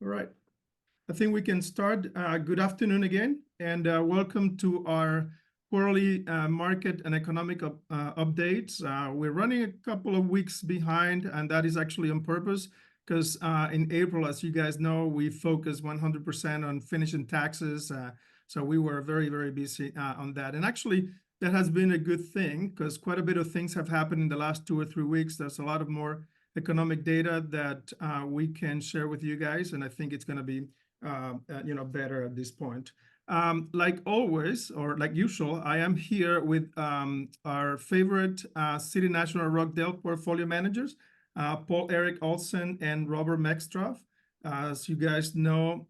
All right. I think we can start. Good afternoon again, and welcome to our quarterly market and economic updates. We're running a couple of weeks behind, and that is actually on purpose because in April, as you guys know, we focused 100% on finishing taxes. So we were very, very busy on that. And actually, that has been a good thing because quite a bit of things have happened in the last 2 or 3 weeks. There's a lot of more economic data that we can share with you guys, and I think it's going to be better at this point. Like always, or like usual, I am here with our favorite City National Rochdale portfolio managers, Poul-Erik, Olsen, and Robert Meckstroth. As you guys know,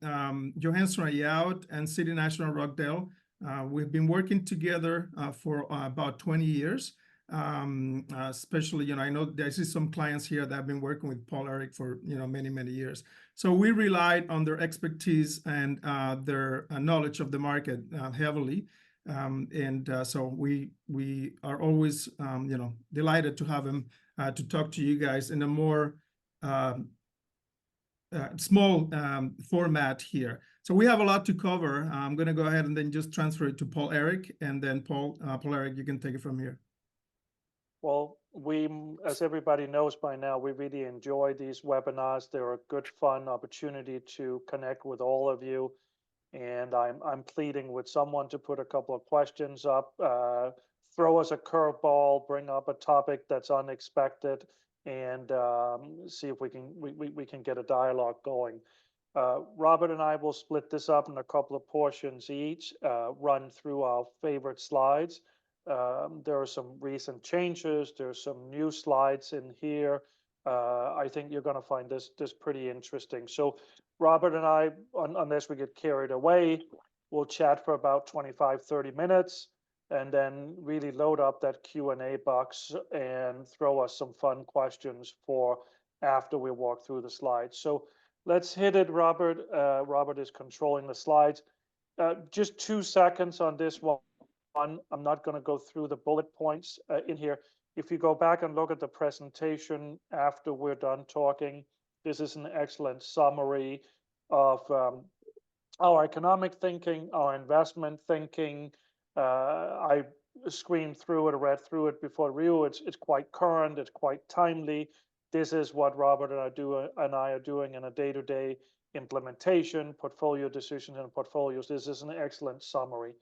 Johanson and Yau and City National Rochdale, we've been working together for about 20 years. Especially, I know there's some clients here that have been working with Poul-Erik for, many, many years. So we relied on their expertise and their knowledge of the market heavily. So we are always, delighted to have them to talk to you guys in a more small format here. So we have a lot to cover. I'm going to go ahead and then just transfer it to Poul-Erik, and then Poul-Erik, you can take it from here. Well, as everybody knows by now, we really enjoy these webinars. They're a good, fun opportunity to connect with all of you. And I'm pleading with someone to put a couple of questions up, throw us a curveball, bring up a topic that's unexpected, and see if we can get a dialogue going. Robert and I will split this up in a couple of portions each, run through our favorite slides. There are some recent changes. There's some new slides in here. I think you're going to find this pretty interesting. So Robert and I, unless we get carried away, we'll chat for about 25-30 minutes and then really load up that Q&A box and throw us some fun questions for after we walk through the slides. So let's hit it, Robert. Robert is controlling the slides. Just 2 seconds on this one. I'm not going to go through the bullet points in here. If you go back and look at the presentation after we're done talking, this is an excellent summary of our economic thinking, our investment thinking. I screened through it, read through it before review. It's quite current. It's quite timely. This is what Robert and I are doing in a day-to-day implementation, portfolio decisions, and portfolios. This is an excellent summary.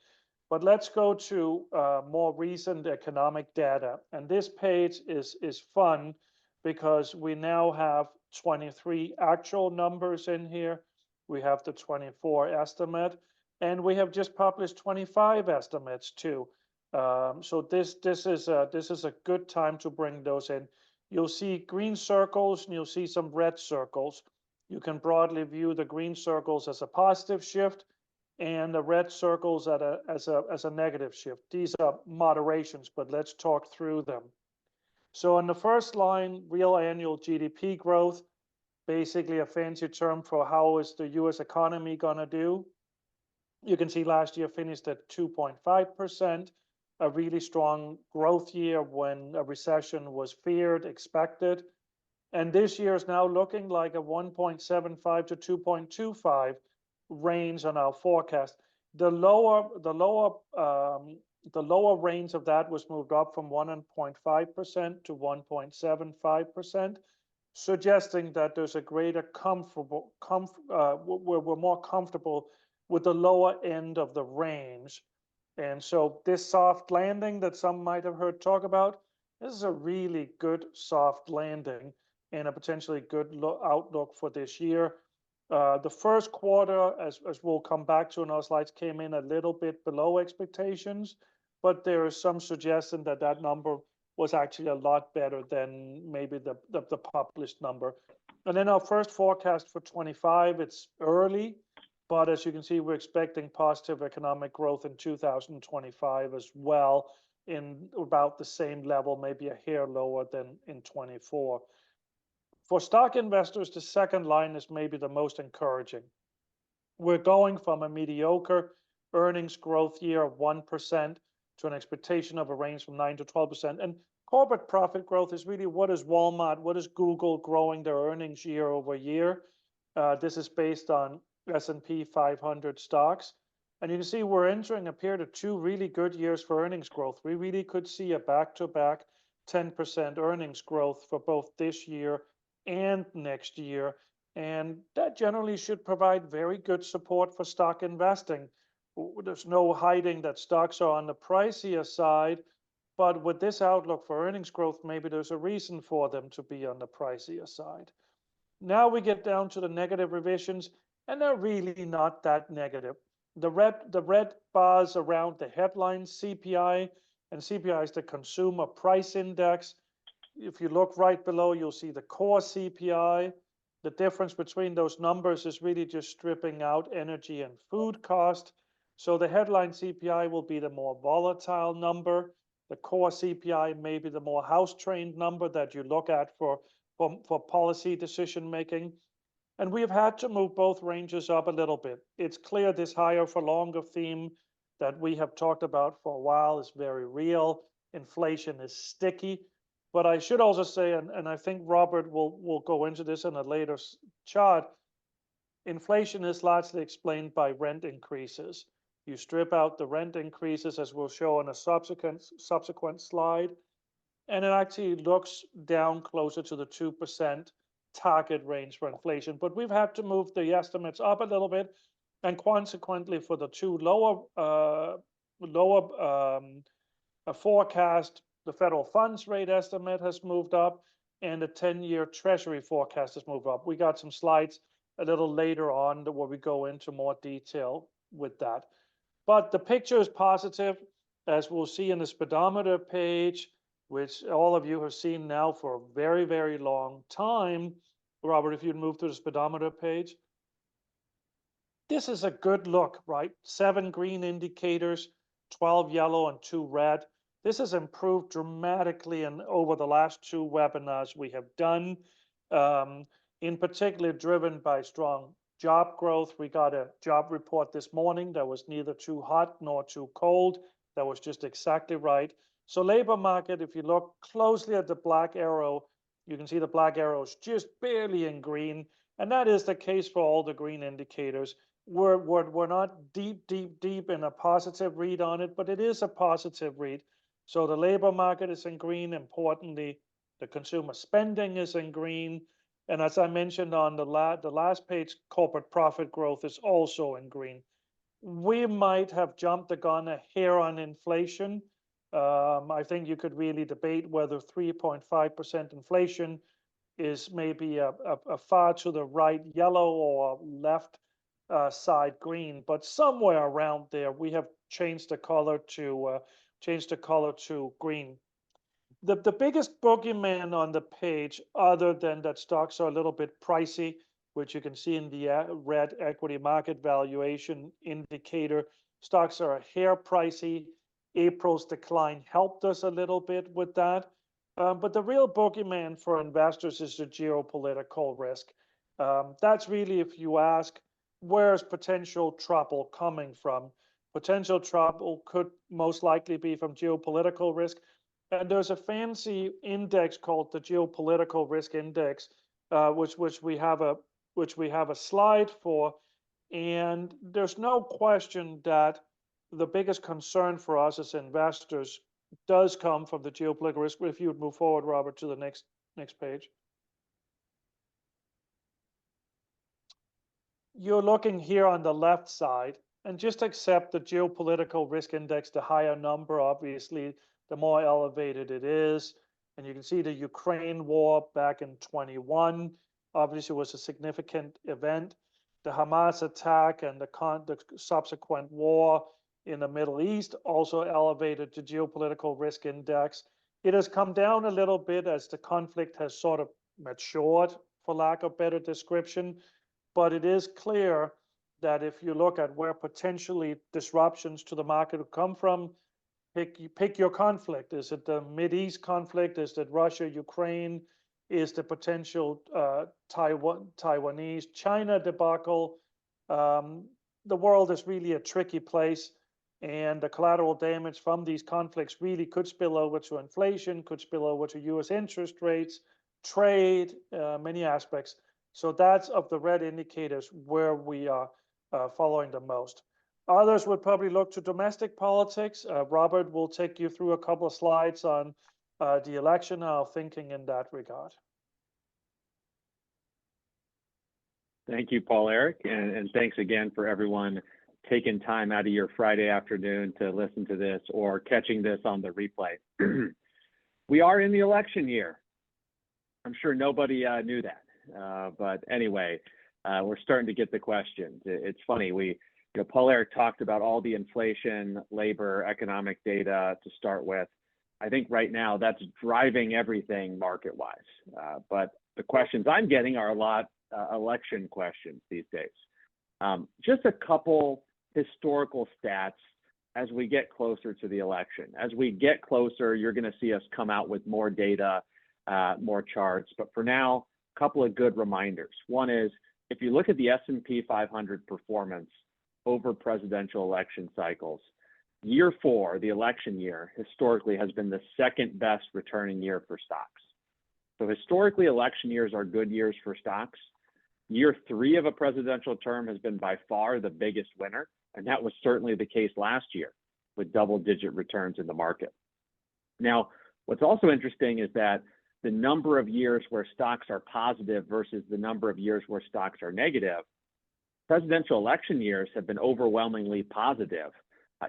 But let's go to more recent economic data. And this page is fun because we now have 23 actual numbers in here. We have the 24 estimate, and we have just published 25 estimates too. So this is a good time to bring those in. You'll see green circles and you'll see some red circles. You can broadly view the green circles as a positive shift, and the red circles as a negative shift. These are moderations, but let's talk through them. So on the first line, real annual GDP growth, basically a fancy term for how is the US economy going to do. You can see last year finished at 2.5%, a really strong growth year when a recession was feared, expected. And this year is now looking like a 1.75 to 2.25 range on our forecast. The lower range of that was moved up from 1.5% to 1.75%, suggesting that there's a greater we're more comfortable with the lower end of the range. And so this soft landing that some might have heard talk about, this is a really good soft landing and a potentially good outlook for this year. The first quarter, as we'll come back to in our slides, came in a little bit below expectations, but there is some suggestion that that number was actually a lot better than maybe the published number. And then our first forecast for 25, it's early, but as you can see, we're expecting positive economic growth in 2025 as well, in about the same level, maybe a hair lower than in 24. For stock investors, the second line is maybe the most encouraging. We're going from a mediocre earnings growth year of 1% to an expectation of a range from 9 to 12%. And corporate profit growth is really what is Walmart, what is Google growing their earnings year over year. This is based on S&P 500 stocks. And you can see we're entering a period of 2 really good years for earnings growth. We really could see a back-to-back 10% earnings growth for both this year and next year. And that generally should provide very good support for stock investing. There's no hiding that stocks are on the pricier side, but with this outlook for earnings growth, maybe there's a reason for them to be on the pricier side. Now we get down to the negative revisions, and they're really not that negative. The red bars around the headline CPI, and CPI is the Consumer Price Index. If you look right below, you'll see the core CPI. The difference between those numbers is really just stripping out energy and food cost. So the headline CPI will be the more volatile number. The core CPI may be the more house-trained number that you look at for policy decision making. And we've had to move both ranges up a little bit. It's clear this higher for longer theme that we have talked about for a while is very real. Inflation is sticky. But I should also say, and I think Robert will go into this in a later chart, inflation is largely explained by rent increases. You strip out the rent increases, as we'll show on a subsequent slide, and it actually looks down closer to the 2% target range for inflation. But we've had to move the estimates up a little bit, and consequently for the two lower forecast, the federal funds rate estimate has moved up, and the 10-year Treasury forecast has moved up. We got some slides a little later on where we go into more detail with that. But the picture is positive, as we'll see in the speedometer page, which all of you have seen now for a very, very long time. Robert, if you'd move to the speedometer page. This is a good look, right? 7 green indicators, 12 yellow and 2 red. This has improved dramatically over the last 2 webinars we have done, in particular driven by strong job growth. We got a job report this morning that was neither too hot nor too cold. That was just exactly right. So labor market, if you look closely at the black arrow, you can see the black arrow is just barely in green. And that is the case for all the green indicators. We're not deep in a positive read on it, but it is a positive read. So the labor market is in green. Importantly, the consumer spending is in green. And as I mentioned on the last page, corporate profit growth is also in green. We might have jumped the gun a hair on inflation. I think you could really debate whether 3.5% inflation is maybe a far to the right yellow or left side green, but somewhere around there we have changed the color to green. The biggest boogeyman on the page, other than that stocks are a little bit pricey, which you can see in the red equity market valuation indicator, stocks are a hair pricey. April's decline helped us a little bit with that. But the real boogeyman for investors is the geopolitical risk. That's really, if you ask, where's potential trouble coming from? Potential trouble could most likely be from geopolitical risk. And there's a fancy index called the Geopolitical Risk Index, which we have a slide for. And there's no question that the biggest concern for us as investors does come from the geopolitical risk. If you would move forward, Robert, to the next page. You're looking here on the left side, and just accept the geopolitical risk index, the higher number, obviously, the more elevated it is. And you can see the Ukraine war back in 21, obviously was a significant event. The Hamas attack and the subsequent war in the Middle East also elevated the geopolitical risk index. It has come down a little bit as the conflict has sort of matured, for lack of better description. But it is clear that if you look at where potentially disruptions to the market will come from, pick your conflict. Is it the Mideast conflict? Is it Russia, Ukraine? Is the potential Taiwanese, China debacle? The world is really a tricky place. And the collateral damage from these conflicts really could spill over to inflation, could spill over to US interest rates, trade, many aspects. So that's of the red indicators where we are following the most. Others would probably look to domestic politics. Robert will take you through a couple of slides on the election, our thinking in that regard. Thank you, Poul-Erik, and thanks again for everyone taking time out of your Friday afternoon to listen to this or catching this on the replay. We are in the election year. I'm sure nobody knew that, but anyway, we're starting to get the questions. It's funny, Poul-Erik talked about all the inflation, labor, economic data to start with. I think right now that's driving everything market-wise, but the questions I'm getting are a lot election questions these days. Just a couple historical stats as we get closer to the election. As we get closer, you're going to see us come out with more data, more charts. But for now, a couple of good reminders. One is, if you look at the S&P 500 performance over presidential election cycles, year 4, the election year, historically has been the second best returning year for stocks. So historically, election years are good years for stocks. Year 3 of a presidential term has been by far the biggest winner, and that was certainly the case last year with double-digit returns in the market. Now, what's also interesting is that the number of years where stocks are positive versus the number of years where stocks are negative, presidential election years have been overwhelmingly positive,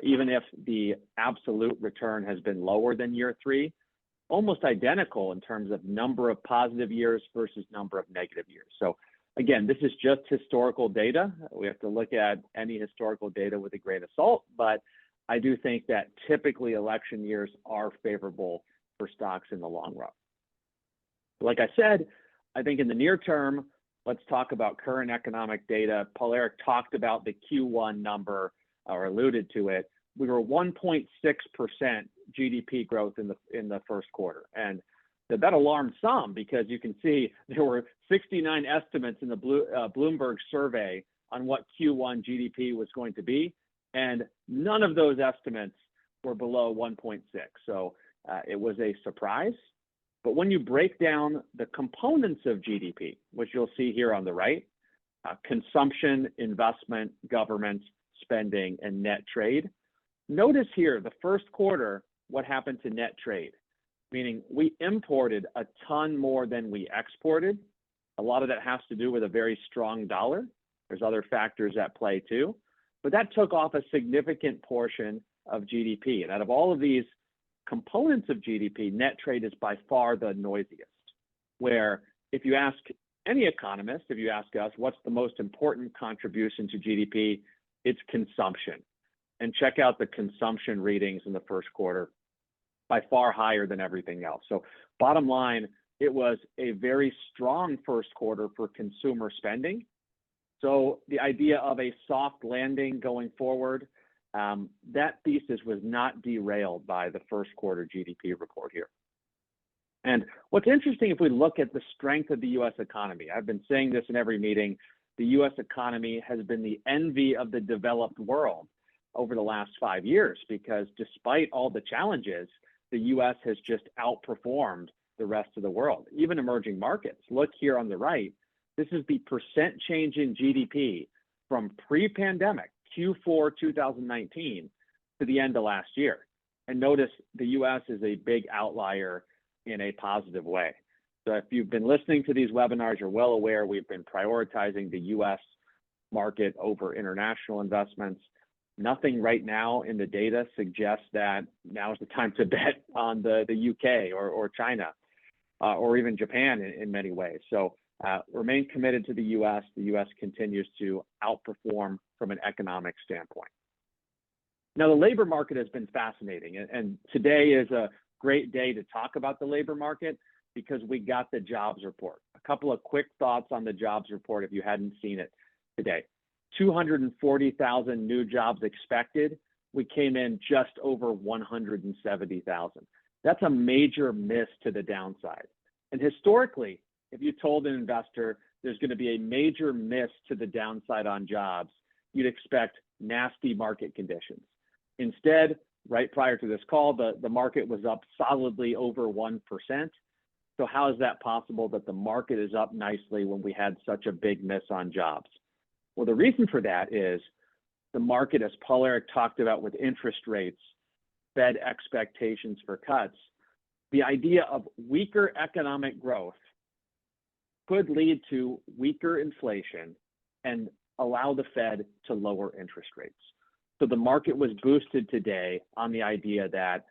even if the absolute return has been lower than year 3, almost identical in terms of number of positive years versus number of negative years. So again, this is just historical data. We have to look at any historical data with a grain of salt, but I do think that typically election years are favorable for stocks in the long run. Like I said, I think in the near term, let's talk about current economic data. Poul-Erik talked about the Q1 number or alluded to it. We were 1.6% GDP growth in the first quarter. And that alarmed some because you can see there were 69 estimates in the Bloomberg survey on what Q1 GDP was going to be, and none of those estimates were below 1.6. So it was a surprise. But when you break down the components of GDP, which you'll see here on the right, consumption, investment, government, spending, and net trade, notice here the first quarter what happened to net trade. Meaning we imported a ton more than we exported. A lot of that has to do with a very strong dollar. There's other factors at play too, but that took off a significant portion of GDP. And out of all of these components of GDP, net trade is by far the noisiest, where if you ask any economist, if you ask us, what's the most important contribution to GDP, it's consumption. And check out the consumption readings in the first quarter, by far higher than everything else. So bottom line, it was a very strong first quarter for consumer spending. So the idea of a soft landing going forward, that thesis was not derailed by the first quarter GDP report here. And what's interesting, if we look at the strength of the U.S. economy, I've been saying this in every meeting, the U.S. economy has been the envy of the developed world over the last 5 years, because despite all the challenges, the U.S. has just outperformed the rest of the world, even emerging markets. Look here on the right. This is the percent change in GDP from pre-pandemic, Q4 2019, to the end of last year. And notice the U.S. is a big outlier in a positive way. So if you've been listening to these webinars, you're well aware we've been prioritizing the U.S. market over international investments. Nothing right now in the data suggests that now is the time to bet on the UK or China or even Japan in many ways. So remain committed to the US. The US continues to outperform from an economic standpoint. Now, the labor market has been fascinating, and today is a great day to talk about the labor market because we got the jobs report. A couple of quick thoughts on the jobs report if you hadn't seen it today. 240,000 new jobs expected. We came in just over 170,000. That's a major miss to the downside. And historically, if you told an investor there's going to be a major miss to the downside on jobs, you'd expect nasty market conditions. Instead, right prior to this call, the market was up solidly over 1%. So how is that possible that the market is up nicely when we had such a big miss on jobs? Well, the reason for that is the market, as Poul-Erik talked about with interest rates, Fed expectations for cuts, the idea of weaker economic growth could lead to weaker inflation and allow the Fed to lower interest rates. So the market was boosted today on the idea that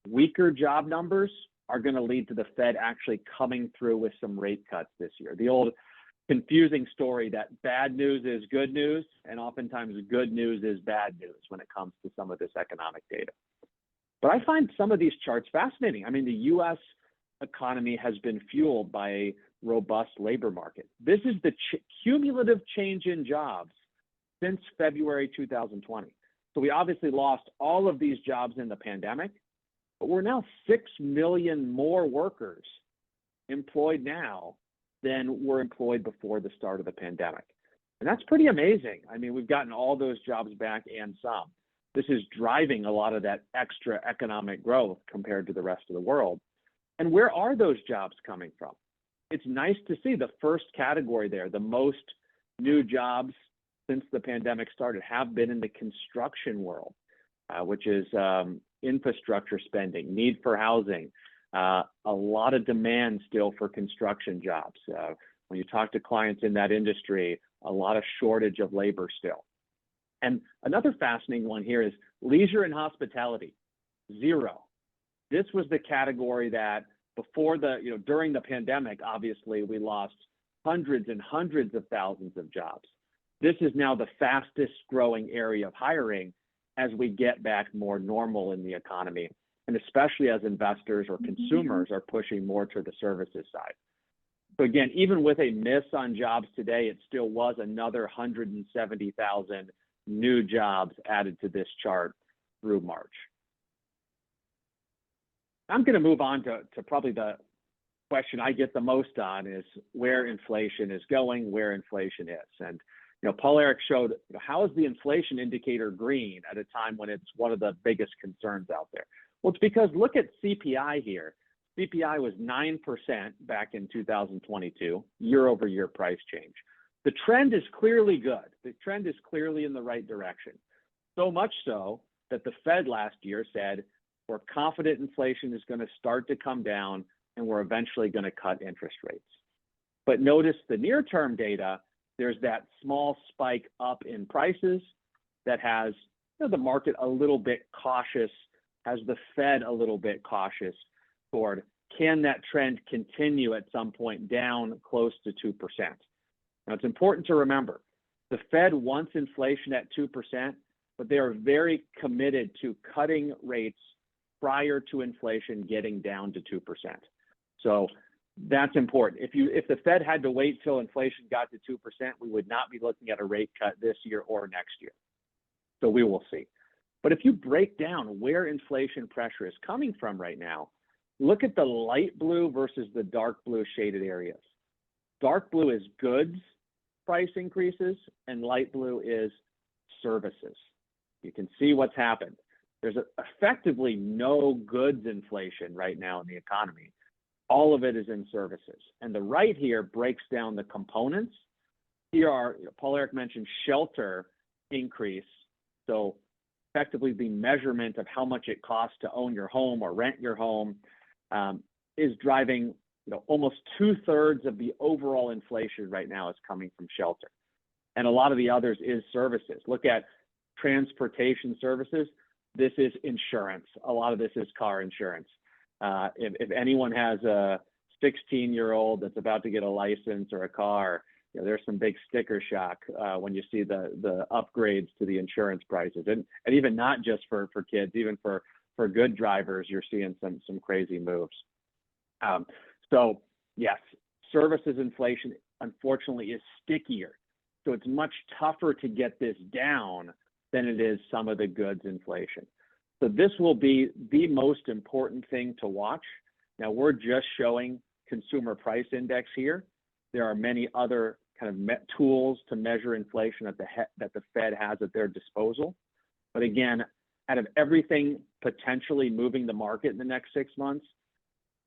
weaker job numbers are going to lead to the Fed actually coming through with some rate cuts this year. The old confusing story that bad news is good news, and oftentimes good news is bad news when it comes to some of this economic data. But I find some of these charts fascinating. I mean, the US economy has been fueled by a robust labor market. This is the cumulative change in jobs since February 2020. So we obviously lost all of these jobs in the pandemic, but we're now 6 million more workers employed now than were employed before the start of the pandemic. And that's pretty amazing. I mean, we've gotten all those jobs back and some. This is driving a lot of that extra economic growth compared to the rest of the world. And where are those jobs coming from? It's nice to see the first category there, the most new jobs since the pandemic started have been in the construction world, which is infrastructure spending, need for housing, a lot of demand still for construction jobs. When you talk to clients in that industry, a lot of shortage of labor still. And another fascinating one here is leisure and hospitality, 0. This was the category that before during the pandemic, obviously, we lost hundreds and hundreds of thousands of jobs. This is now the fastest growing area of hiring as we get back more normal in the economy, and especially as investors or consumers are pushing more to the services side. So again, even with a miss on jobs today, it still was another 170,000 new jobs added to this chart through March. I'm going to move on to probably the question I get the most on is where inflation is going, where inflation is. And Poul-Erik showed how is the inflation indicator green at a time when it's one of the biggest concerns out there? Well, it's because look at CPI here. CPI was 9% back in 2022, year-over-year price change. The trend is clearly good. The trend is clearly in the right direction. So much so that the Fed last year said, we're confident inflation is going to start to come down and we're eventually going to cut interest rates. But notice the near-term data, there's that small spike up in prices that has the market a little bit cautious, has the Fed a little bit cautious toward can that trend continue at some point down close to 2%. Now, it's important to remember, the Fed wants inflation at 2%, but they are very committed to cutting rates prior to inflation getting down to 2%. So that's important. If the Fed had to wait till inflation got to 2%, we would not be looking at a rate cut this year or next year. So we will see. But if you break down where inflation pressure is coming from right now, look at the light blue versus the dark blue shaded areas. Dark blue is goods price increases and light blue is services. You can see what's happened. There's effectively no goods inflation right now in the economy. All of it is in services. And the right here breaks down the components. Here are, Poul-Erik mentioned shelter increase. So effectively the measurement of how much it costs to own your home or rent your home is driving almost 2/3 of the overall inflation right now is coming from shelter. And a lot of the others is services. Look at transportation services. This is insurance. A lot of this is car insurance. If anyone has a 16-year-old that's about to get a license or a car, there's some big sticker shock when you see the upgrades to the insurance prices. And even not just for kids, even for good drivers, you're seeing some crazy moves. So yes, services inflation, unfortunately, is stickier. So it's much tougher to get this down than it is some of the goods inflation. So this will be the most important thing to watch. Now we're just showing consumer price index here. There are many other kind of tools to measure inflation that the Fed has at their disposal. But again, out of everything potentially moving the market in the next 6 months,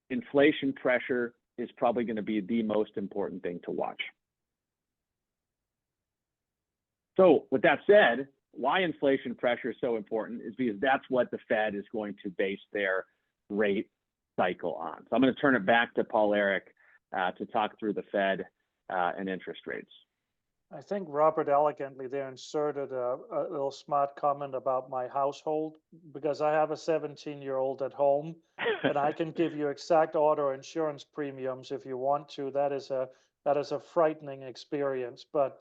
inflation pressure is probably going to be the most important thing to watch. So with that said, why inflation pressure is so important is because that's what the Fed is going to base their rate cycle on. So I'm going to turn it back to Poul-Erik to talk through the Fed and interest rates. I think Robert elegantly there inserted a little smart comment about my household, because I have a 17-year-old at home and I can give you exact auto insurance premiums if you want to. That is a frightening experience. But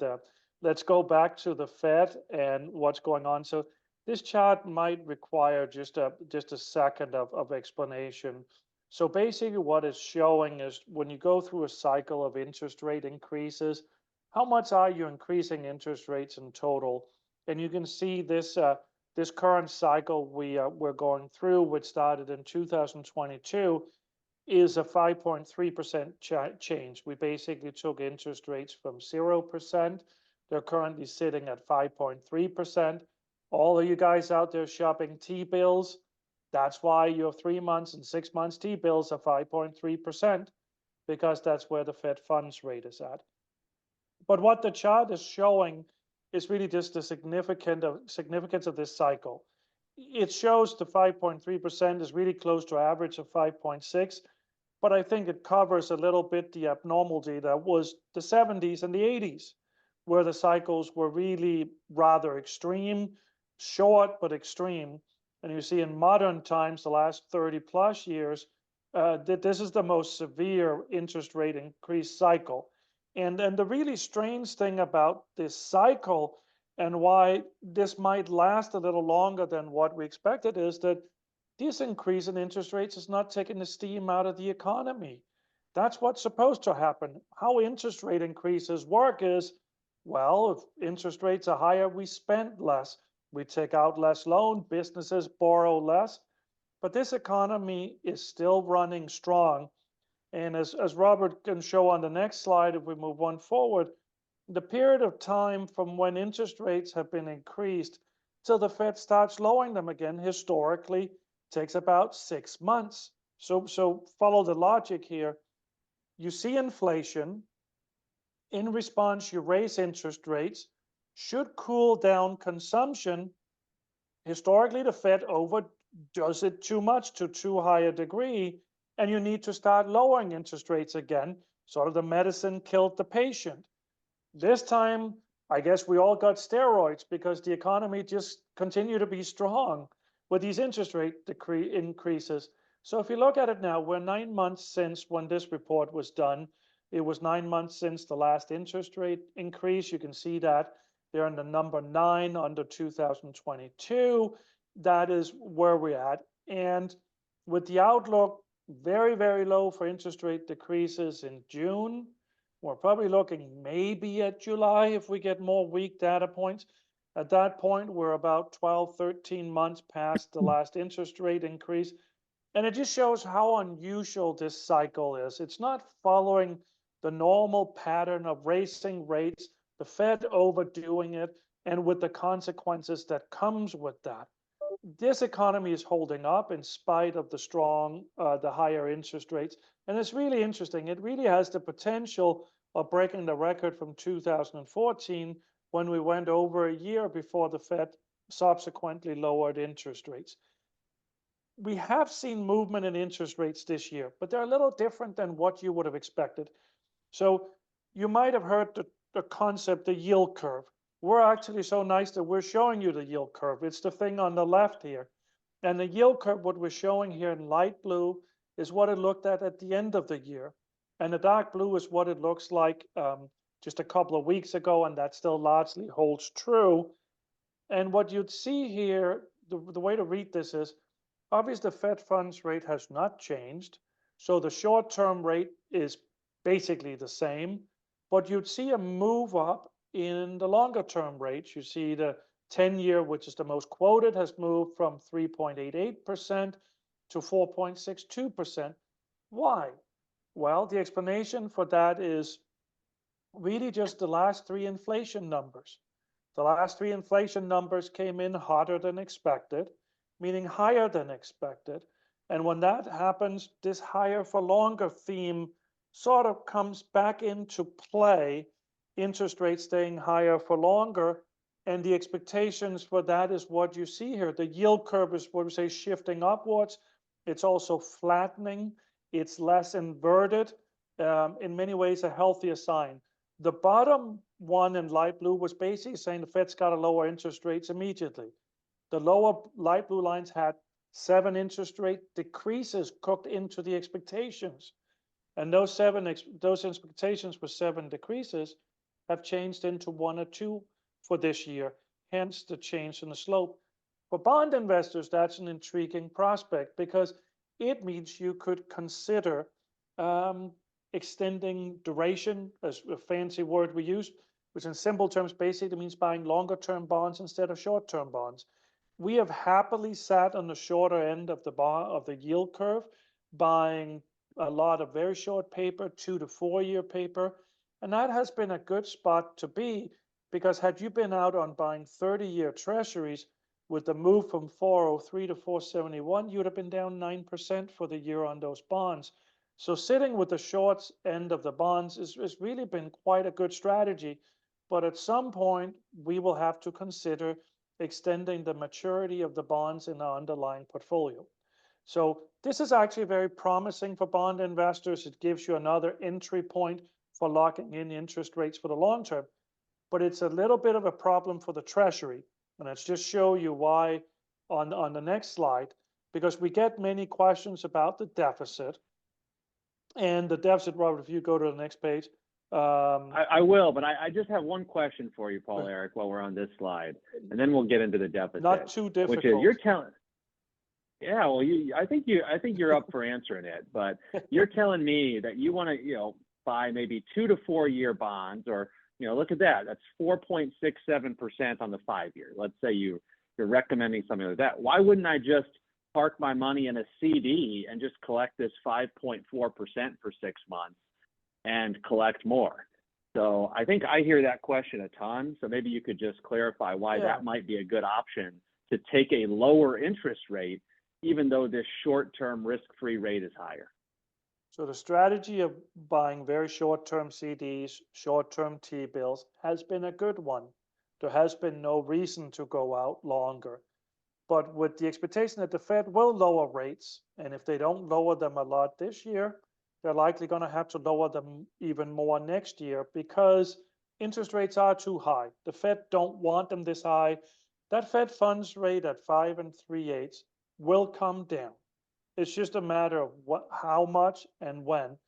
let's go back to the Fed and what's going on. So this chart might require just a second of explanation. So basically what it's showing is when you go through a cycle of interest rate increases, how much are you increasing interest rates in total? And you can see this this current cycle we're going through, which started in 2022, is a 5.3% change. We basically took interest rates from 0%. They're currently sitting at 5.3%. All of you guys out there shopping T-bills, that's why your 3 months and 6 months T-bills are 5.3%, because that's where the Fed funds rate is at. But what the chart is showing is really just the significance of this cycle. It shows the 5.3% is really close to average of 5.6, but I think it covers a little bit the abnormality that was the 70s and the 80s, where the cycles were really rather extreme, short but extreme. And you see in modern times, the last 30 plus years, that this is the most severe interest rate increase cycle. And the really strange thing about this cycle and why this might last a little longer than what we expected is that this increase in interest rates is not taking the steam out of the economy. That's what's supposed to happen. How interest rate increases work is, well, if interest rates are higher, we spend less. We take out less loan, businesses borrow less. But this economy is still running strong. And as Robert can show on the next slide, if we move one forward, the period of time from when interest rates have been increased till the Fed starts lowering them again, historically, takes about 6 months. So follow the logic here. You see inflation. In response, you raise interest rates, should cool down consumption. Historically, the Fed overdoes it too much to too high a degree, and you need to start lowering interest rates again. Sort of the medicine killed the patient. This time, I guess we all got steroids because the economy just continued to be strong with these interest rate increases. So if you look at it now, we're 9 months since when this report was done. It was 9 months since the last interest rate increase. You can see that they're in the number 9 under 2022. That is where we're at. And with the outlook very, very low for interest rate decreases in June, we're probably looking maybe at July if we get more weak data points. At that point, we're about 12, 13 months past the last interest rate increase. And it just shows how unusual this cycle is. It's not following the normal pattern of raising rates, the Fed overdoing it, and with the consequences that comes with that. This economy is holding up in spite of the higher interest rates. And it's really interesting. It really has the potential of breaking the record from 2014 when we went over a year before the Fed subsequently lowered interest rates. We have seen movement in interest rates this year, but they're a little different than what you would have expected. So you might have heard the concept, the yield curve. We're actually so nice that we're showing you the yield curve. It's the thing on the left here. And the yield curve, what we're showing here in light blue, is what it looked at the end of the year. And the dark blue is what it looks like just a couple of weeks ago, and that still largely holds true. And what you'd see here, the way to read this is, obviously the Fed funds rate has not changed. So the short-term rate is basically the same, but you'd see a move up in the longer term rates. You see the 10-year, which is the most quoted, has moved from 3.88% to 4.62%. Why? Well, the explanation for that is really just the last 3 inflation numbers. The last 3 inflation numbers came in hotter than expected, meaning higher than expected. And when that happens, this higher for longer theme sort of comes back into play, interest rates staying higher for longer, and the expectations for that is what you see here. The yield curve is what we say shifting upwards. It's also flattening. It's less inverted. In many ways, a healthier sign. The bottom one in light blue was basically saying the Fed's got to lower interest rates immediately. The lower light blue lines had 7 interest rate decreases cooked into the expectations. And those expectations for 7 decreases have changed into 1 or 2 for this year, hence the change in the slope. For bond investors, that's an intriguing prospect because it means you could consider extending duration, as a fancy word we use, which in simple terms basically means buying longer term bonds instead of short term bonds. We have happily sat on the shorter end of the yield curve, buying a lot of very short paper, 2 to 4 year paper, and that has been a good spot to be, because had you been out on buying 30-year treasuries with the move from 403 to 471, you'd have been down 9% for the year on those bonds. So sitting with the short end of the bonds has really been quite a good strategy. But at some point, we will have to consider extending the maturity of the bonds in our underlying portfolio. So this is actually very promising for bond investors. It gives you another entry point for locking in interest rates for the long term. But it's a little bit of a problem for the Treasury. And let's just show you why on the next slide, because we get many questions about the deficit. And the deficit, Robert, if you go to the next page. I will, but I just have one question for you, Poul-Erik, while we're on this slide, and then we'll get into the deficit. Not too difficult. Which is, you're telling, yeah, well, I think you're up for answering it, but you're telling me that you want to, buy maybe 2 to 4 year bonds, or look at that. That's 4.67% on the 5 year. Let's say you're recommending something like that. Why wouldn't I just park my money in a CD and just collect this 5.4% for 6 months and collect more? So I think I hear that question a ton. So maybe you could just clarify why that might be a good option to take a lower interest rate, even though this short-term risk-free rate is higher. So the strategy of buying very short-term CDs, short-term T-bills has been a good one. There has been no reason to go out longer. But with the expectation that the Fed will lower rates, and if they don't lower them a lot this year, they're likely going to have to lower them even more next year because interest rates are too high. The Fed don't want them this high. That Fed funds rate at 5 3/8 will come down. It's just a matter of how much and when.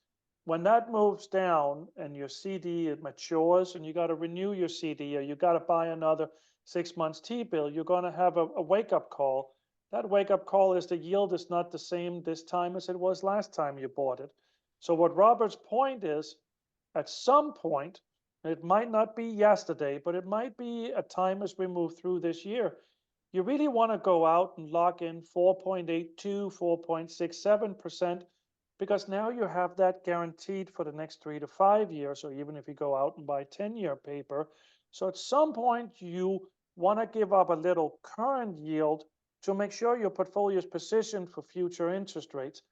When that moves down and your CD it matures and you got to renew your CD, or you got to buy another 6 months T-bill, you're going to have a wake-up call. That wake-up call is the yield is not the same this time as it was last time you bought it. So what Robert's point is, at some point, it might not be yesterday, but it might be a time as we move through this year, you really want to go out and lock in 4.82, 4.67%, because now you have that guaranteed for the next 3 to 5 years, or even if you go out and buy 10-year paper. So at some point, you want to give up a little current yield to make sure your portfolio is positioned for future interest rates.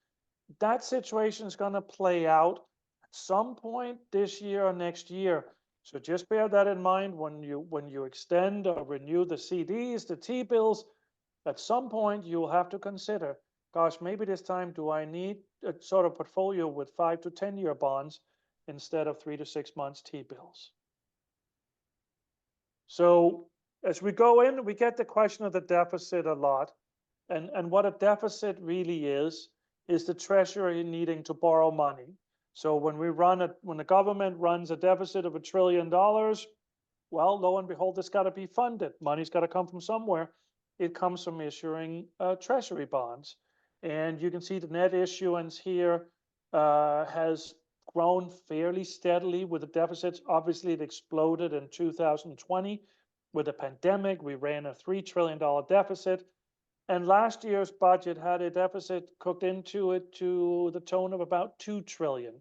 That situation is going to play out at some point this year or next year. So just bear that in mind when you extend or renew the CDs, the T-bills. At some point, you'll have to consider, gosh, maybe this time do I need a sort of portfolio with 5 to 10 year bonds instead of 3 to 6 months T-bills. So as we go in, we get the question of the deficit a lot. And what a deficit really is the Treasury needing to borrow money. So when the government runs a deficit of $1 trillion, well, lo and behold, it's got to be funded. Money's got to come from somewhere. It comes from issuing Treasury bonds. And you can see the net issuance here has grown fairly steadily with the deficits. Obviously, it exploded in 2020 with the pandemic. We ran a $3 trillion deficit. And last year's budget had a deficit cooked into it to the tone of about $2 trillion.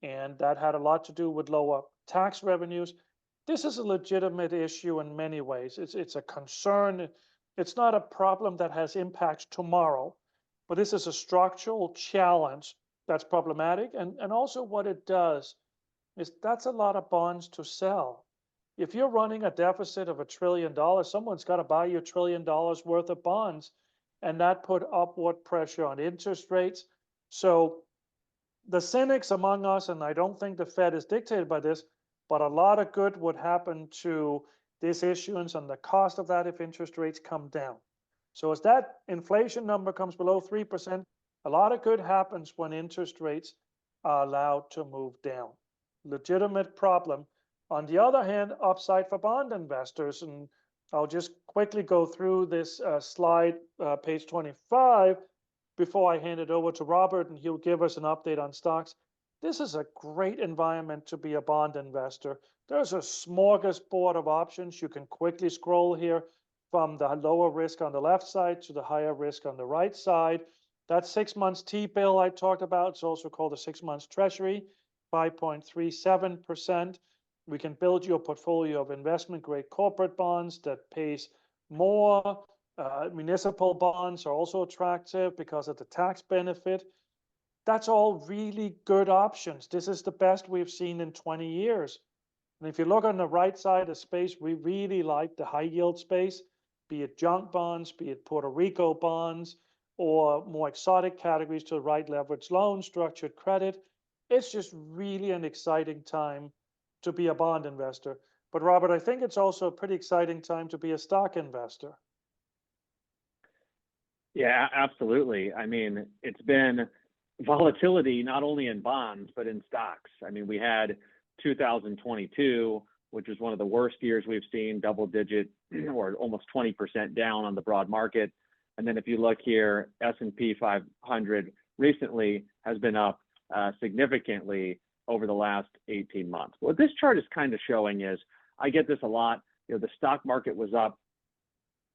And that had a lot to do with lower tax revenues. This is a legitimate issue in many ways. It's a concern. It's not a problem that has impact tomorrow, but this is a structural challenge that's problematic. And also what it does is that's a lot of bonds to sell. If you're running a deficit of $1 trillion, someone's got to buy you $1 trillion worth of bonds, and that put upward pressure on interest rates. So the cynics among us, and I don't think the Fed is dictated by this, but a lot of good would happen to this issuance and the cost of that if interest rates come down. So as that inflation number comes below 3%, a lot of good happens when interest rates are allowed to move down. Legitimate problem. On the other hand, upside for bond investors, and I'll just quickly go through this slide, page 25, before I hand it over to Robert, and he'll give us an update on stocks. This is a great environment to be a bond investor. There's a smorgasbord of options. You can quickly scroll here from the lower risk on the left side to the higher risk on the right side. That 6 months T-bill I talked about, it's also called a 6 months Treasury, 5.37%. We can build you a portfolio of investment grade corporate bonds that pays more. Municipal bonds are also attractive because of the tax benefit. That's all really good options. This is the best we've seen in 20 years. And if you look on the right side of the space, we really like the high yield space, be it junk bonds, be it Puerto Rico bonds, or more exotic categories to the right, leveraged loans, structured credit. It's just really an exciting time to be a bond investor. But Robert, I think it's also a pretty exciting time to be a stock investor. Yeah, absolutely. I mean, it's been volatility not only in bonds, but in stocks. I mean, we had 2022, which was one of the worst years we've seen, double digit or almost 20% down on the broad market. And then if you look here, S&P 500 recently has been up significantly over the last 18 months. What this chart is kind of showing is, I get this a lot, you know, the stock market was up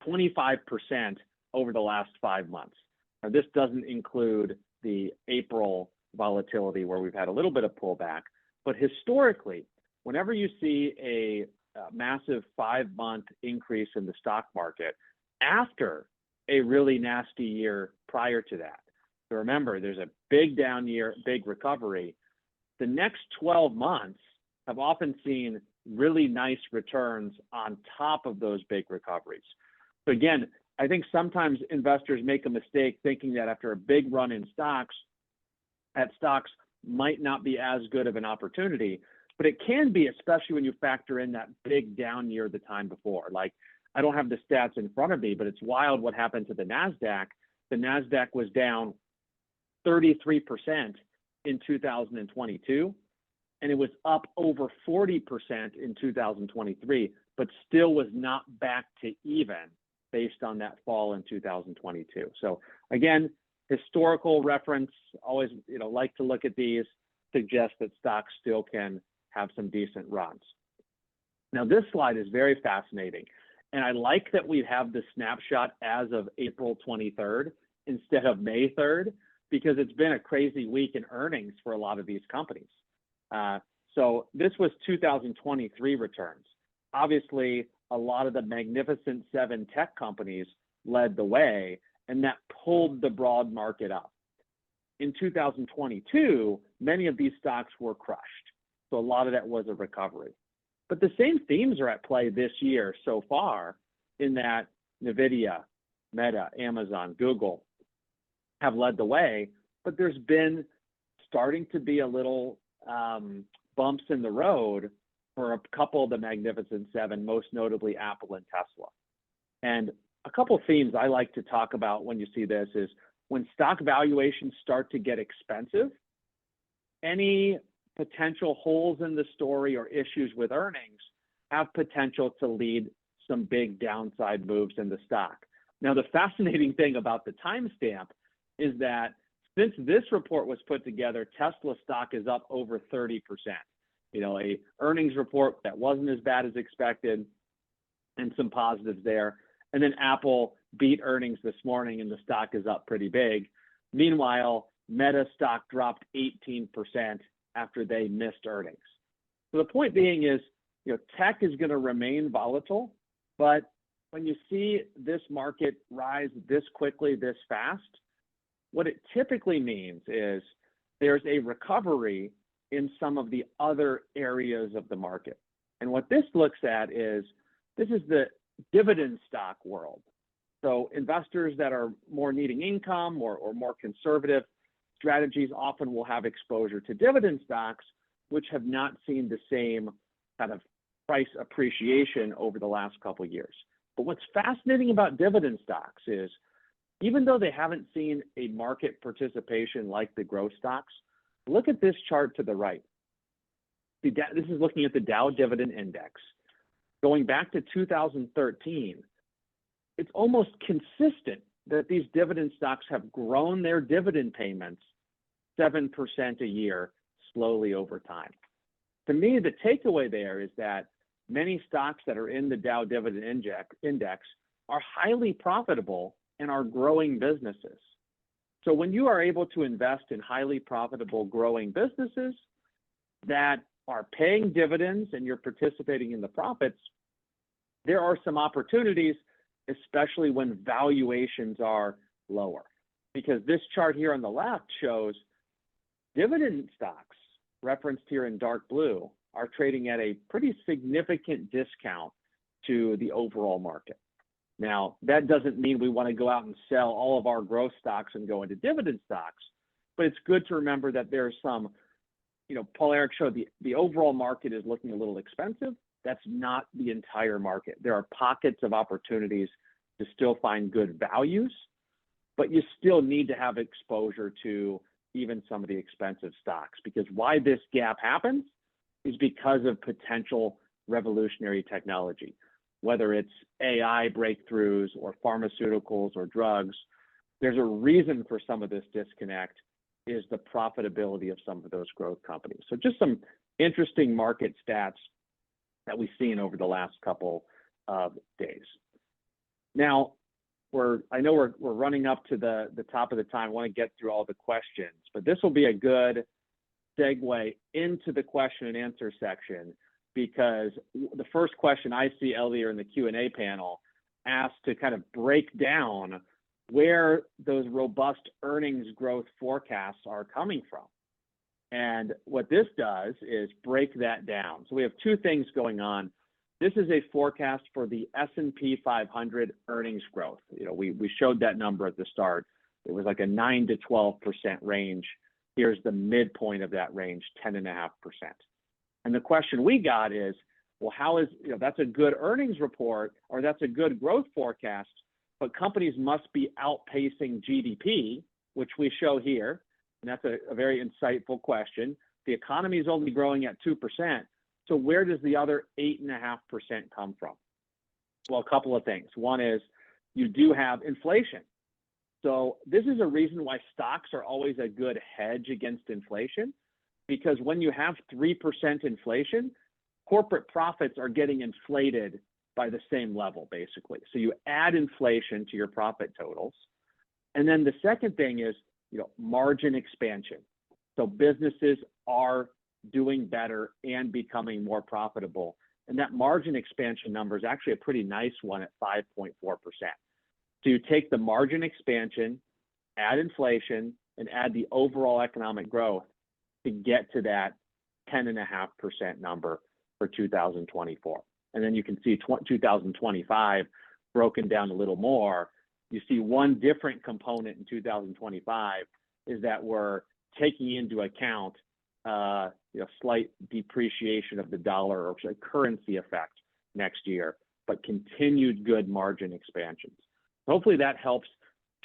25% over the last 5 months. Now, this doesn't include the April volatility where we've had a little bit of pullback, but historically, whenever you see a massive 5-month increase in the stock market after a really nasty year prior to that, so remember, there's a big down year, big recovery. The next 12 months have often seen really nice returns on top of those big recoveries. So again, I think sometimes investors make a mistake thinking that after a big run in stocks, that stocks might not be as good of an opportunity, but it can be, especially when you factor in that big down year the time before. Like, I don't have the stats in front of me, but it's wild what happened to the NASDAQ. The NASDAQ was down 33% in 2022, and it was up over 40% in 2023, but still was not back to even based on that fall in 2022. So again, historical reference, always, you know, like to look at these, suggest that stocks still can have some decent runs. Now, this slide is very fascinating, and I like that we have the snapshot as of April 23rd instead of May 3rd, because it's been a crazy week in earnings for a lot of these companies. So this was 2023 returns. Obviously, a lot of the Magnificent Seven tech companies led the way, and that pulled the broad market up. In 2022, many of these stocks were crushed. So a lot of that was a recovery. But the same themes are at play this year so far, in that NVIDIA, Meta, Amazon, Google have led the way, but there's been starting to be a little bumps in the road for a couple of the Magnificent Seven, most notably Apple and Tesla. And a couple of themes I like to talk about when you see this is when stock valuations start to get expensive, any potential holes in the story or issues with earnings have potential to lead some big downside moves in the stock. Now, the fascinating thing about the timestamp is that since this report was put together, Tesla stock is up over 30%. You know, a earnings report that wasn't as bad as expected and some positives there. And then Apple beat earnings this morning and the stock is up pretty big. Meanwhile, Meta stock dropped 18% after they missed earnings. So the point being is, you know, tech is going to remain volatile, but when you see this market rise this quickly, this fast, what it typically means is there's a recovery in some of the other areas of the market. And what this looks at is, this is the dividend stock world. So investors that are more needing income or more conservative strategies often will have exposure to dividend stocks, which have not seen the same kind of price appreciation over the last couple of years. But what's fascinating about dividend stocks is, even though they haven't seen a market participation like the growth stocks, look at this chart to the right. This is looking at the Dow Dividend Index. Going back to 2013, it's almost consistent that these dividend stocks have grown their dividend payments 7% a year slowly over time. To me, the takeaway there is that many stocks that are in the Dow Dividend Index are highly profitable and are growing businesses. So when you are able to invest in highly profitable growing businesses that are paying dividends and you're participating in the profits, there are some opportunities, especially when valuations are lower. Because this chart here on the left shows dividend stocks, referenced here in dark blue, are trading at a pretty significant discount to the overall market. Now, that doesn't mean we want to go out and sell all of our growth stocks and go into dividend stocks, but it's good to remember that there's some, Poul-Erik showed the overall market is looking a little expensive. That's not the entire market. There are pockets of opportunities to still find good values, but you still need to have exposure to even some of the expensive stocks, because why this gap happens is because of potential revolutionary technology. Whether it's AI breakthroughs or pharmaceuticals or drugs, there's a reason for some of this disconnect is the profitability of some of those growth companies. So just some interesting market stats that we've seen over the last couple of days. Now, I know we're running up to the top of the time. I want to get through all the questions, but this will be a good segue into the question and answer section, because the first question I see Elier in the Q&A panel asked to kind of break down where those robust earnings growth forecasts are coming from. And what this does is break that down. So we have two things going on. This is a forecast for the S&P 500 earnings growth. We showed that number at the start. It was like a 9 to 12% range. Here's the midpoint of that range, 10.5%. And the question we got is, well, how is, that's a good earnings report, or that's a good growth forecast, but companies must be outpacing GDP, which we show here. And that's a very insightful question. The economy is only growing at 2%. So where does the other 8.5% come from? Well, a couple of things. One is you do have inflation. So this is a reason why stocks are always a good hedge against inflation, because when you have 3% inflation, corporate profits are getting inflated by the same level, basically. So you add inflation to your profit totals. And then the second thing is, margin expansion. So businesses are doing better and becoming more profitable. And that margin expansion number is actually a pretty nice one at 5.4%. So you take the margin expansion, add inflation, and add the overall economic growth to get to that 10.5% number for 2024. And then you can see 2025 broken down a little more. You see one different component in 2025 is that we're taking into account slight depreciation of the dollar, or a currency effect next year, but continued good margin expansions. Hopefully that helps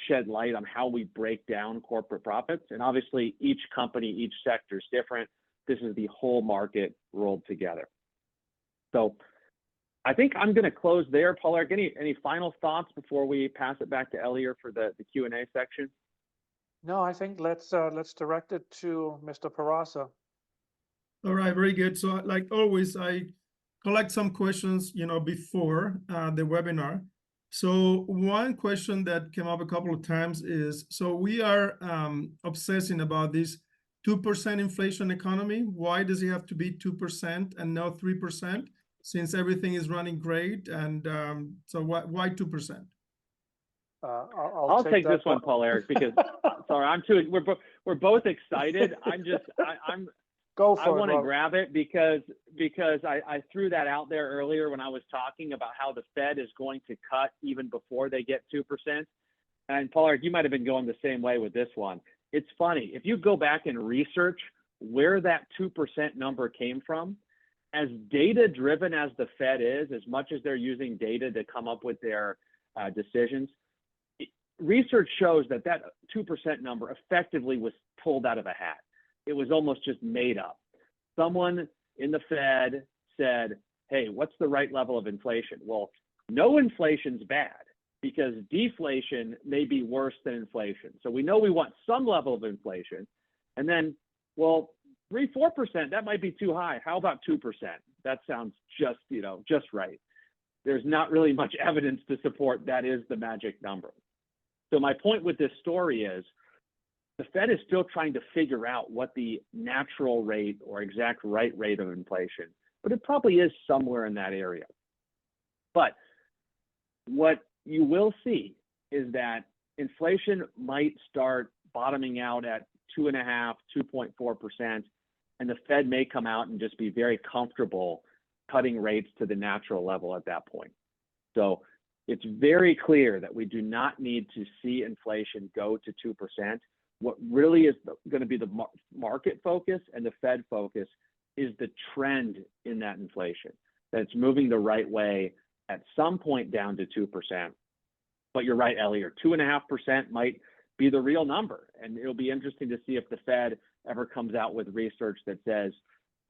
shed light on how we break down corporate profits. And obviously each company, each sector is different. This is the whole market rolled together. So I think I'm going to close there. Poul-Erik, any final thoughts before we pass it back to Elier for the Q&A section? No, I think let's direct it to Mr. Peraza. All right, very good. So like always, I collect some questions, before the webinar. So one question that came up a couple of times is, so we are obsessing about this 2% inflation economy. Why does it have to be 2% and not 3%, since everything is running great? And so why 2%? I'll take that this one, Poul-Erik, because sorry, we're both excited. I'm Go I for it, want to Robert. grab it because I threw that out there earlier when I was talking about how the Fed is going to cut even before they get 2%. And Poul-Erik, you might have been going the same way with this one. It's funny, if you go back and research where that 2% number came from, as data driven as the Fed is, as much as they're using data to come up with their decisions, research shows that 2% number effectively was pulled out of a hat. It was almost just made up. Someone in the Fed said, hey, what's the right level of inflation? Well, no inflation's bad because deflation may be worse than inflation. So we know we want some level of inflation. And then, well, 3-4%, that might be too high. How about 2%? That sounds just right. There's not really much evidence to support that is the magic number. So my point with this story is the Fed is still trying to figure out what the natural rate or exact right rate of inflation, but it probably is somewhere in that area. But what you will see is that inflation might start bottoming out at 2.5%, 2.4%, and the Fed may come out and just be very comfortable cutting rates to the natural level at that point. So it's very clear that we do not need to see inflation go to 2%. What really is going to be the market focus and the Fed focus is the trend in that inflation, that it's moving the right way at some point down to 2%. But you're right, Elier, 2.5% might be the real number. And it'll be interesting to see if the Fed ever comes out with research that says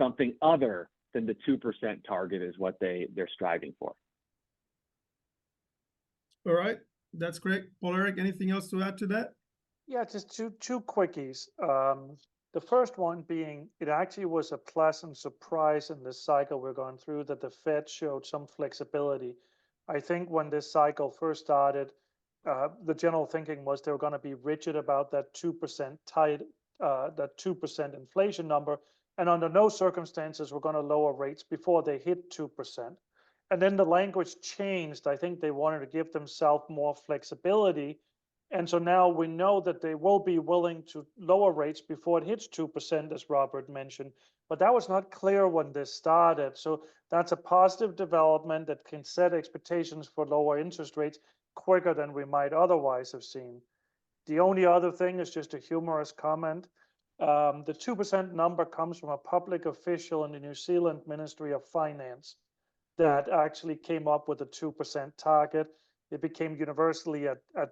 something other than the 2% target is what they're striving for. All right, that's great. Poul-Erik, anything else to add to that? Yeah, just two quickies. The first one being, it actually was a pleasant surprise in this cycle we're going through that the Fed showed some flexibility. I think when this cycle first started, the general thinking was they were going to be rigid about that 2% that 2% inflation number, and under no circumstances we're going to lower rates before they hit 2%. And then the language changed. I think they wanted to give themselves more flexibility. And so now we know that they will be willing to lower rates before it hits 2%, as Robert mentioned. But that was not clear when this started. So that's a positive development that can set expectations for lower interest rates quicker than we might otherwise have seen. The only other thing is just a humorous comment. The 2% number comes from a public official in the New Zealand Ministry of Finance that actually came up with a 2% target. It became universally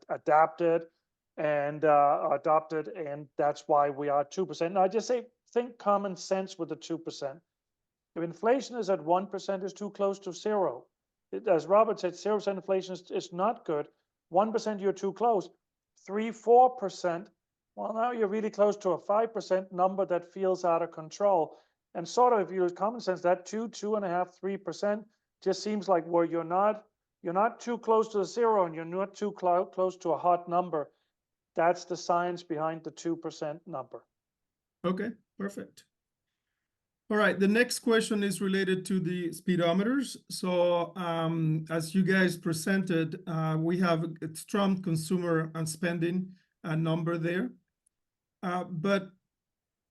adopted, and that's why we are 2%. Now, I just say, think common sense with the 2%. If inflation is at 1%, it's too close to zero. As Robert said, 0% inflation is not good. 1%, you're too close. 3-4%, well, now you're really close to a 5% number that feels out of control. And sort of, if you use common sense, that 2.5%, 3% just seems like where you're not too close to the zero and you're not too close to a hot number. That's the science behind the 2% number. Okay, perfect. All right, the next question is related to the speedometers. So as you guys presented, we have a strong consumer and spending number there. But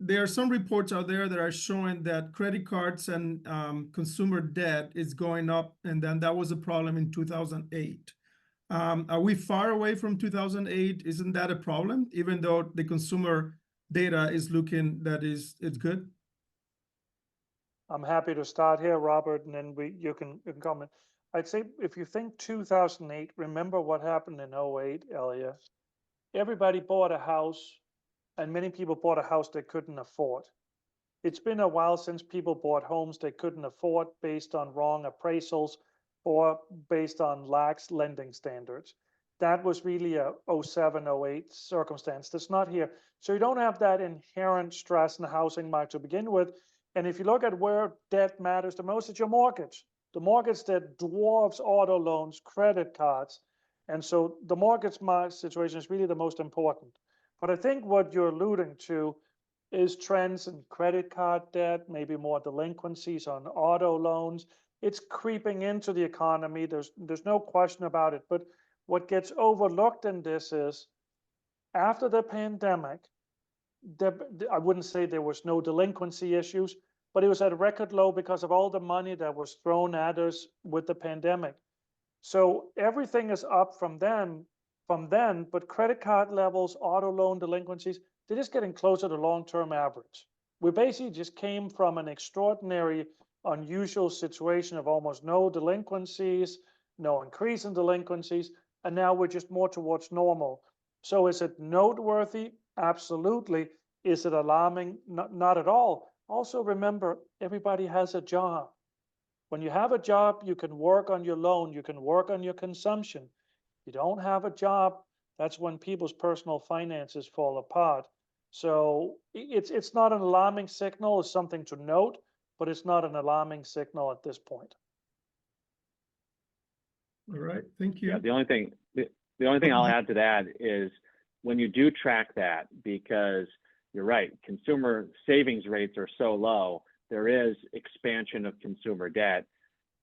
there are some reports out there that are showing that credit cards and consumer debt is going up, and then that was a problem in 2008. Are we far away from 2008? Isn't that a problem, even though the consumer data is looking that it's good? I'm happy to start here, Robert, and then you can comment. I'd say if you think 2008, remember what happened in 2008, Elier. Everybody bought a house, and many people bought a house they couldn't afford. It's been a while since people bought homes they couldn't afford based on wrong appraisals or based on lax lending standards. That was really a 07, 08 circumstance that's not here. So you don't have that inherent stress in the housing market to begin with. And if you look at where debt matters the most, it's your mortgage. The mortgage debt dwarfs auto loans, credit cards. And so the mortgage situation is really the most important. But I think what you're alluding to is trends in credit card debt, maybe more delinquencies on auto loans. It's creeping into the economy. There's no question about it. But what gets overlooked in this is after the pandemic, I wouldn't say there was no delinquency issues, but it was at a record low because of all the money that was thrown at us with the pandemic. So everything is up from then, but credit card levels, auto loan delinquencies, they're just getting closer to long-term average. We basically just came from an extraordinary, unusual situation of almost no delinquencies, no increase in delinquencies, and now we're just more towards normal. So is it noteworthy? Absolutely. Is it alarming? Not at all. Also remember, everybody has a job. When you have a job, you can work on your loan, you can work on your consumption. You don't have a job, that's when people's personal finances fall apart. So it's not an alarming signal, it's something to note, but it's not an alarming signal at this point. All right, thank you. Yeah, the only thing I'll add to that is when you do track that, because you're right, consumer savings rates are so low, there is expansion of consumer debt.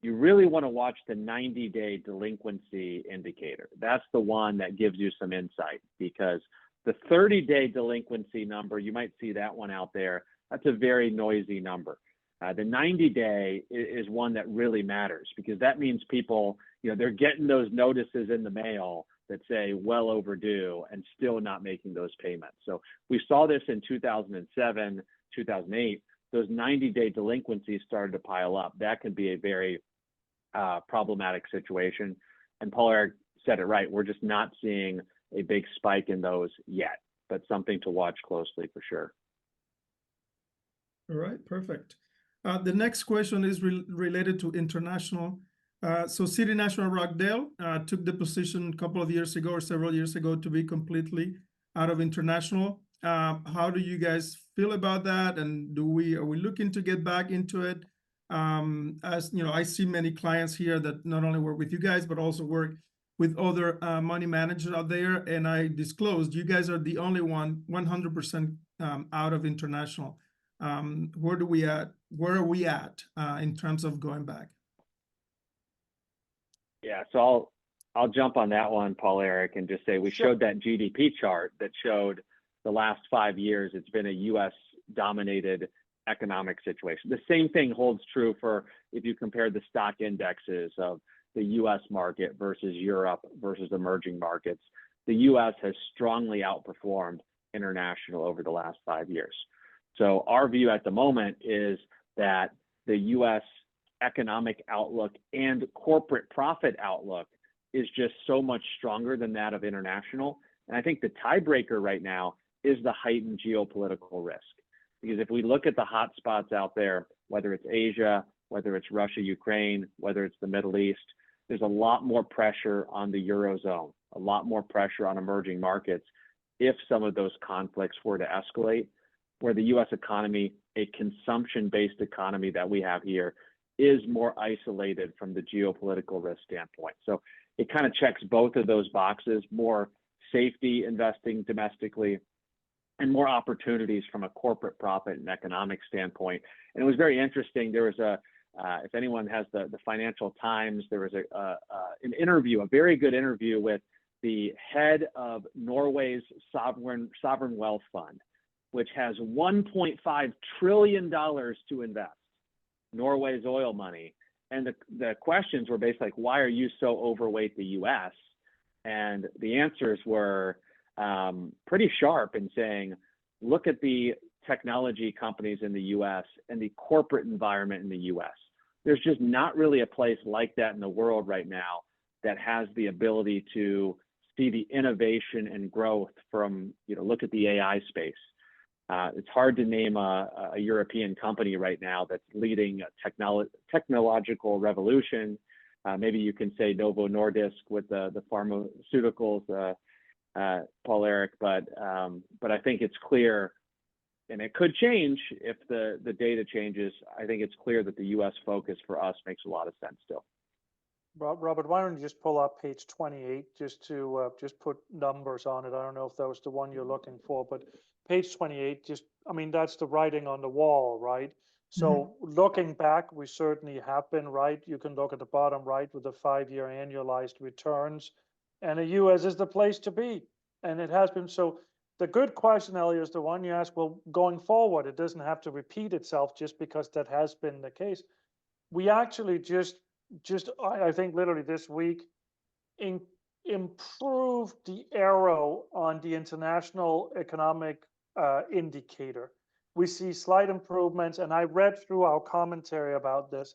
You really want to watch the 90-day delinquency indicator. That's the one that gives you some insight, because the 30-day delinquency number, you might see that one out there. That's a very noisy number. The 90-day is one that really matters, because that means people, they're getting those notices in the mail that say well overdue and still not making those payments. So we saw this in 2007, 2008. Those 90-day delinquencies started to pile up. That can be a very problematic situation. And Poul-Erik said it right. We're just not seeing a big spike in those yet, but something to watch closely for sure. All right, perfect. The next question is related to international. So City National Rochdale took the position a couple of years ago or several years ago to be completely out of international. How do you guys feel about that? And are we looking to get back into it? As you know, I see many clients here that not only work with you guys, but also work with other money managers out there. And I disclosed you guys are the only one 100% out of international. Where are we at in terms of going back? Yeah, so I'll jump on that one, Poul-Erik, and just say we showed that GDP chart that showed the last 5 years it's been a U.S. dominated economic situation. The same thing holds true for if you compare the stock indexes of the U.S. market versus Europe versus emerging markets. The U.S. has strongly outperformed international over the last 5 years. So our view at the moment is that the U.S. economic outlook and corporate profit outlook is just so much stronger than that of international. And I think the tiebreaker right now is the heightened geopolitical risk. Because if we look at the hot spots out there, whether it's Asia, whether it's Russia, Ukraine, whether it's the Middle East, there's a lot more pressure on the Eurozone, a lot more pressure on emerging markets if some of those conflicts were to escalate, where the U.S. economy, a consumption-based economy that we have here, is more isolated from the geopolitical risk standpoint. So it kind of checks both of those boxes, more safety investing domestically and more opportunities from a corporate profit and economic standpoint. And it was very interesting. There was if anyone has the Financial Times, there was an interview, a very good interview with the head of Norway's sovereign wealth fund, which has $1.5 trillion to invest, Norway's oil money. And the questions were basically like, why are you so overweight the U.S.? And the answers were pretty sharp in saying, look at the technology companies in the U.S. and the corporate environment in the U.S. There's just not really a place like that in the world right now that has the ability to see the innovation and growth from, look at the AI space. It's hard to name a European company right now that's leading a technological revolution. Maybe you can say Novo Nordisk with the pharmaceuticals, Poul-Erik, but I think it's clear, and it could change if the data changes. I think it's clear that the U.S. focus for us makes a lot of sense still. Robert, why don't you just pull up page 28 just to just put numbers on it? I don't know if that was the one you're looking for, but page 28, that's the writing on the wall, right? So looking back, we certainly have been right. You can look at the bottom right with the 5-year annualized returns. and the US is the place to be. And it has been. So the good question, Elier, is the one you asked, well, going forward, it doesn't have to repeat itself just because that has been the case. We actually I think literally this week, improved the arrow on the international economic indicator. We see slight improvements, and I read through our commentary about this.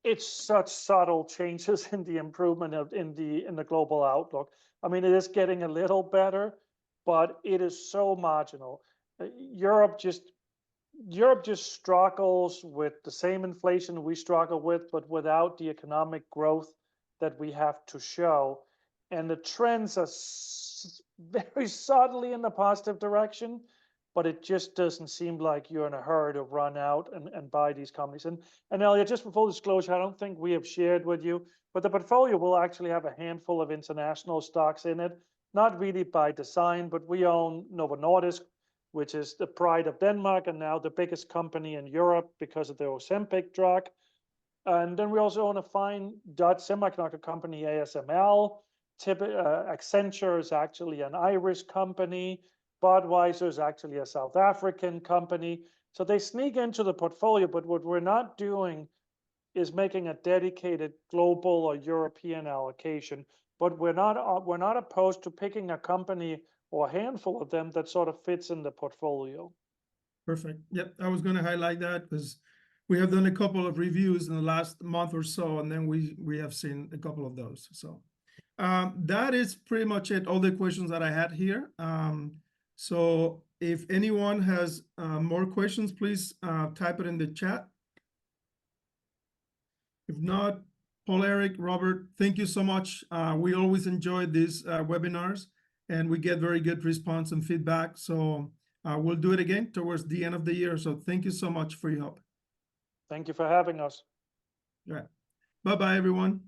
It's such subtle changes in the improvement in the global outlook. I mean, it is getting a little better, but it is so marginal. Europe just struggles with the same inflation we struggle with, but without the economic growth that we have to show. And the trends are very subtly in the positive direction, but it just doesn't seem like you're in a hurry to run out and buy these companies. And Elier, just for full disclosure, I don't think we have shared with you, but the portfolio will actually have a handful of international stocks in it, not really by design, but we own Novo Nordisk, which is the pride of Denmark and now the biggest company in Europe because of the Ozempic drug. And then we also own a fine Dutch semiconductor company, ASML. Accenture is actually an Irish company. Budweiser is actually a South African company. So they sneak into the portfolio, but what we're not doing is making a dedicated global or European allocation. But we're not opposed to picking a company or a handful of them that sort of fits in the portfolio. Perfect. Yep, I was going to highlight that because we have done a couple of reviews in the last month or so, and then we have seen a couple of those. So that is pretty much it. All the questions that I had here. So if anyone has more questions, please type it in the chat. If not, Poul-Erik, Robert, thank you so much. We always enjoy these webinars, and we get very good response and feedback. So we'll do it again towards the end of the year. So thank you so much for your help. Thank you for having us. All right. Bye-bye, everyone.